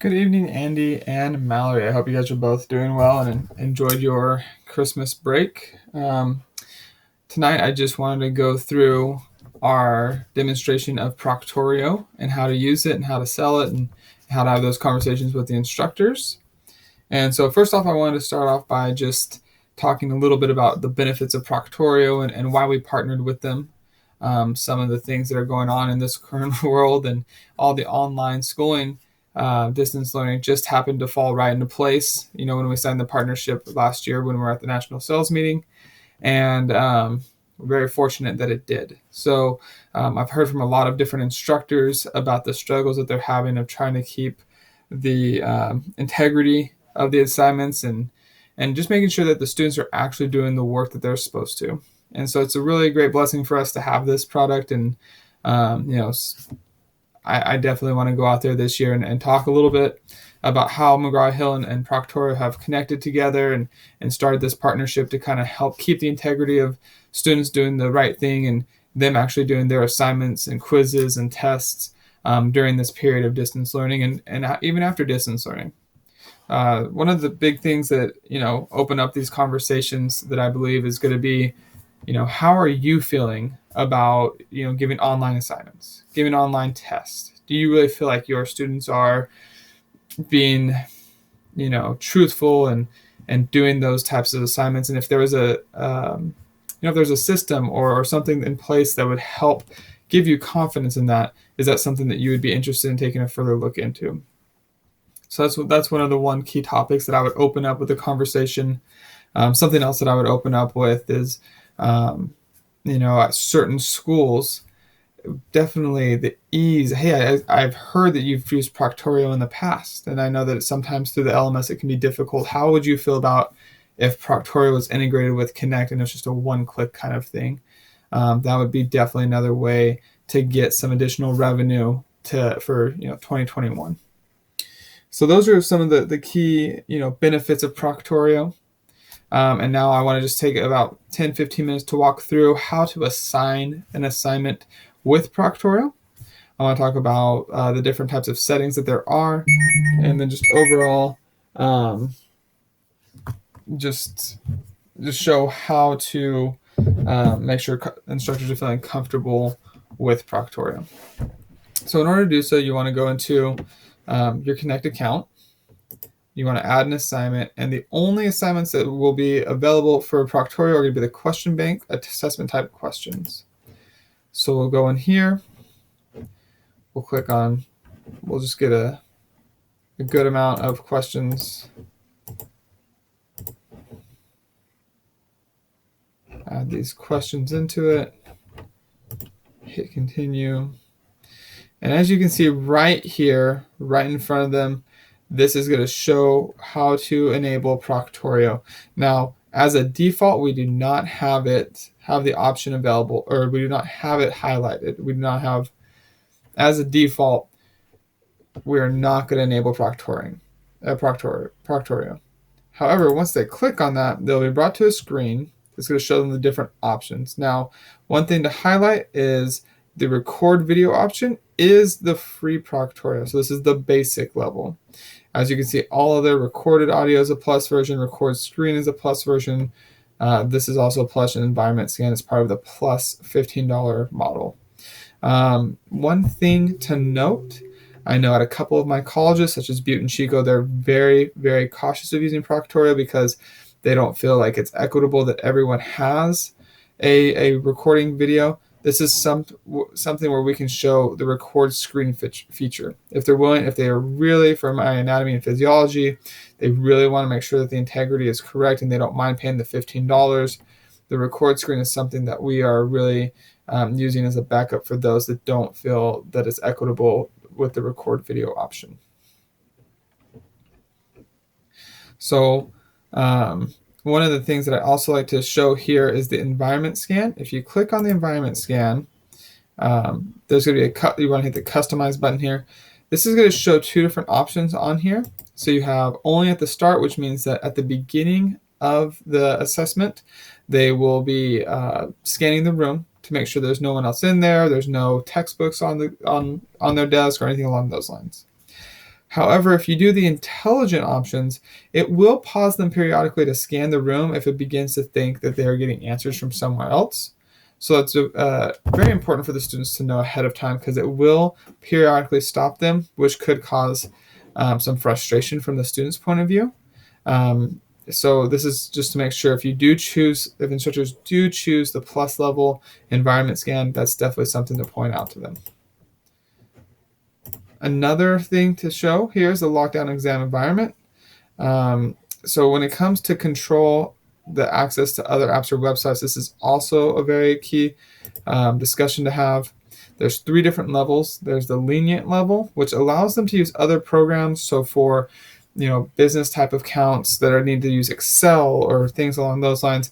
Good evening, Andy and Mallory. I hope you guys are both doing well and enjoyed your Christmas break. Tonight, I just wanted to go through our demonstration of Proctorio and how to use it and how to sell it and how to have those conversations with the instructors. And so first off, I wanted to start off by just talking a little bit about the benefits of Proctorio and why we partnered with them. Some of the things that are going on in this current world and all the online schooling, distance learning just happened to fall right into place. When we signed the partnership last year when we were at the national sales meeting, and we're very fortunate that it did. So I've heard from a lot of different instructors about the struggles that they're having of trying to keep the integrity of the assignments and just making sure that the students are actually doing the work that they're supposed to. And so it's a really great blessing for us to have this product. And I definitely want to go out there this year and talk a little bit about how McGraw-Hill and Proctorio have connected together and started this partnership to kind of help keep the integrity of students doing the right thing and them actually doing their assignments and quizzes and tests during this period of distance learning and even after distance learning. One of the big things that, open up these conversations that I believe is going to be, how are you feeling about, giving online assignments, giving online tests? Do you really feel like your students are being, truthful and doing those types of assignments? And if there was if there's a system or something in place that would help give you confidence in that, is that something that you would be interested in taking a further look into? So that's one of the one key topics that I would open up with the conversation. Something else that I would open up with is, at certain schools, definitely the ease. Hey, I've heard that you've used Proctorio in the past, and I know that sometimes through the LMS it can be difficult. How would you feel about if Proctorio was integrated with Connect and it's just a one-click kind of thing? That would be definitely another way to get some additional revenue for 2021. So those are some of the key benefits of Proctorio. And now I want to just take about 10-15 minutes to walk through how to assign an assignment with Proctorio. I want to talk about the different types of settings that there are, and then just overall just show how to make sure instructors are feeling comfortable with Proctorio. So in order to do so, you want to go into your Connect account. You want to add an assignment, and the only assignments that will be available for Proctorio are going to be the question bank assessment type questions. So we'll go in here, we'll click on, we'll just get a good amount of questions. Add these questions into it, hit continue. And as you can see right here, right in front of them, this is going to show how to enable Proctorio. Now, as a default, we do not have the option available, or we do not have it highlighted. We do not have, as a default, we are not going to enable Proctorio. However, once they click on that, they'll be brought to a screen. It's going to show them the different options. Now, one thing to highlight is the record video option is the free Proctorio. So this is the basic level. As you can see, all of their recorded audio is a plus version, record screen is a plus version. This is also a plus, and environment scan is part of the plus $15 model. One thing to note, I know at a couple of my colleges, such as Butte and Chico, they're very, very cautious of using Proctorio because they don't feel like it's equitable that everyone has a recording video. This is something where we can show the record screen feature. If they're willing, if they are really, for my anatomy and physiology, they really want to make sure that the integrity is correct and they don't mind paying the $15, the record screen is something that we are really using as a backup for those that don't feel that it's equitable with the record video option. So one of the things that I also like to show here is the environment scan. If you click on the environment scan, there's going to be you want to hit the customize button here. This is going to show two different options on here. So you have only at the start, which means that at the beginning of the assessment, they will be scanning the room to make sure there's no one else in there. There's no textbooks on their desk or anything along those lines. However, if you do the intelligent options, it will pause them periodically to scan the room if it begins to think that they are getting answers from somewhere else. So it's very important for the students to know ahead of time, because it will periodically stop them, which could cause some frustration from the student's point of view. So this is just to make sure if instructors do choose the plus level environment scan, that's definitely something to point out to them. Another thing to show here is the lockdown exam environment. So when it comes to control the access to other apps or websites, this is also a very key discussion to have. There's 3 different levels. There's the lenient level, which allows them to use other programs. So for business type of accounts that are need to use Excel or things along those lines,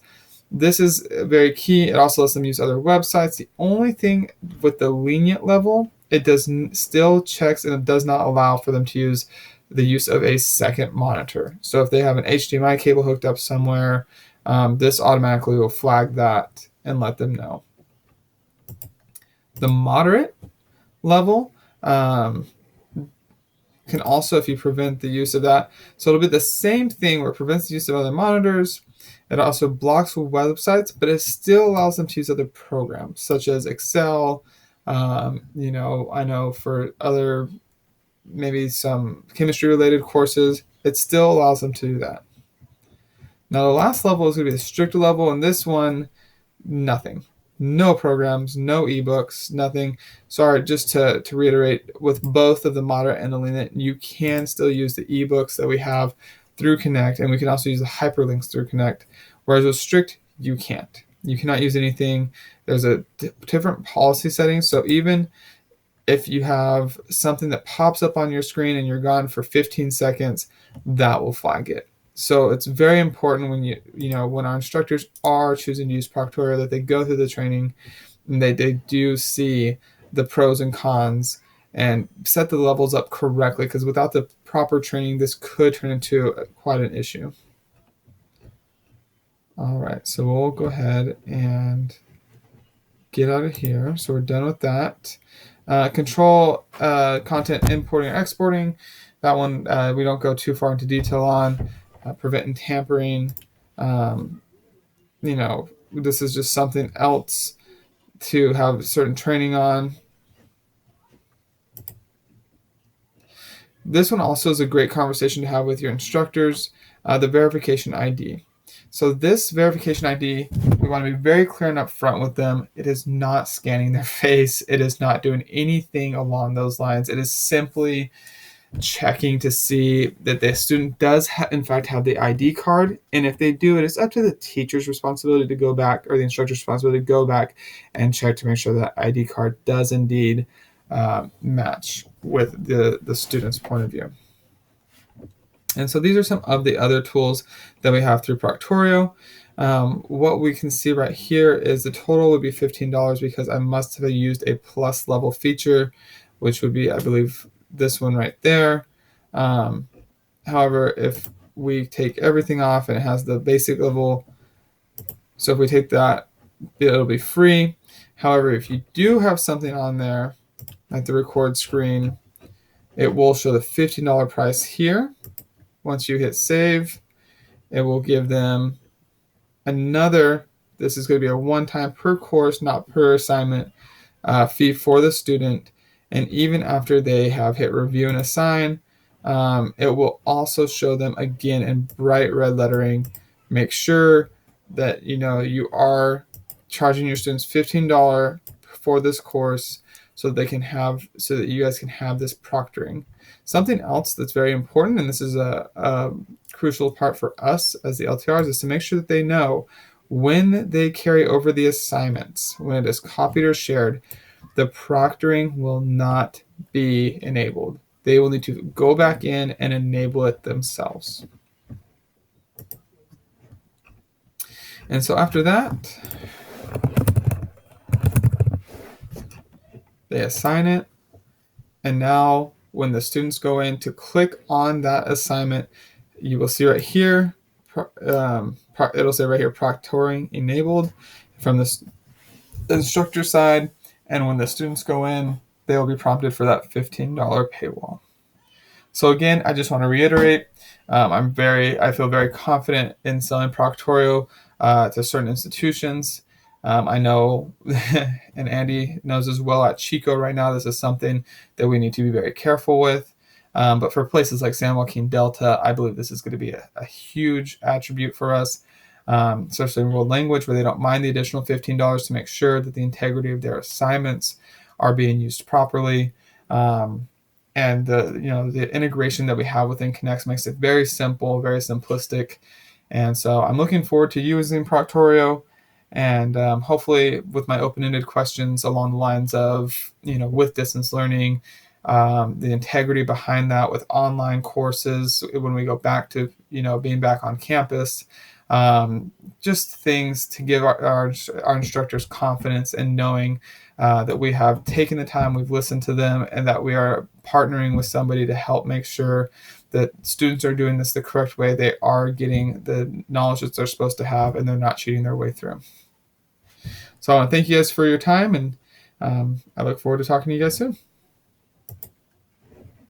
this is very key. It also lets them use other websites. The only thing with the lenient level, it still checks and it does not allow for them to use the use of a second monitor. So if they have an HDMI cable hooked up somewhere, this automatically will flag that and let them know. The moderate level can also, if you prevent the use of that, so it'll be the same thing where it prevents the use of other monitors. It also blocks websites, but it still allows them to use other programs such as Excel. I know for other, maybe some chemistry related courses, it still allows them to do that. Now the last level is going to be the stricter level, and this one, nothing. No programs, no ebooks, nothing. Sorry, just to reiterate, with both of the moderate and the lenient, you can still use the ebooks that we have through Connect, and we can also use the hyperlinks through Connect. Whereas with strict, you can't. You cannot use anything. There's a different policy settings. So even if you have something that pops up on your screen and you're gone for 15 seconds, that will flag it. So it's very important when our instructors are choosing to use Proctorio, that they go through the training and they do see the pros and cons and set the levels up correctly, because without the proper training, this could turn into quite an issue. All right, so we'll go ahead and get out of here. So we're done with that. Control content importing or exporting. That one we don't go too far into detail on. Preventing tampering. This is just something else to have certain training on. This one also is a great conversation to have with your instructors. The verification ID. So this verification ID, we want to be very clear and upfront with them. It is not scanning their face. It is not doing anything along those lines. It is simply checking to see that the student does in fact have the ID card. And if they do, it is up to the teacher's responsibility to go back, or the instructor's responsibility to go back and check to make sure that ID card does indeed match with the student's point of view. And so these are some of the other tools that we have through Proctorio. What we can see right here is the total would be $15 because I must have used a plus level feature, which would be, I believe, this one right there. However, if we take everything off and it has the basic level, so if we take that, it'll be free. However, if you do have something on there at the record screen, it will show the $15 price here. Once you hit save, it will give them another, this is going to be a one-time per course, not per assignment, fee for the student. And even after they have hit review and assign, it will also show them again in bright red lettering. Make sure that you are charging your students $15 for this course, so that you guys can have this proctoring. Something else that's very important, and this is a crucial part for us as the LTRs, is to make sure that they know when they carry over the assignments, when it is copied or shared, the proctoring will not be enabled. They will need to go back in and enable it themselves. And so after that, they assign it. And now when the students go in to click on that assignment, you will see right here, it'll say right here, proctoring enabled from the instructor side. And when the students go in, they will be prompted for that $15 paywall. So again, I just want to reiterate, I feel very confident in selling Proctorio to certain institutions. I know, and Andy knows as well, at Chico right now, this is something that we need to be very careful with. But for places like San Joaquin Delta, I believe this is going to be a huge attribute for us, especially in world language, where they don't mind the additional $15 to make sure that the integrity of their assignments are being used properly. And the integration that we have within Connects makes it very simple, very simplistic. And so I'm looking forward to using Proctorio, and hopefully with my open-ended questions along the lines of, with distance learning, the integrity behind that with online courses when we go back to, being back on campus, just things to give our instructors confidence in knowing that we have taken the time, we've listened to them, and that we are partnering with somebody to help make sure that students are doing this the correct way. They are getting the knowledge that they're supposed to have, and they're not cheating their way through. So I want to thank you guys for your time, and I look forward to talking to you guys soon.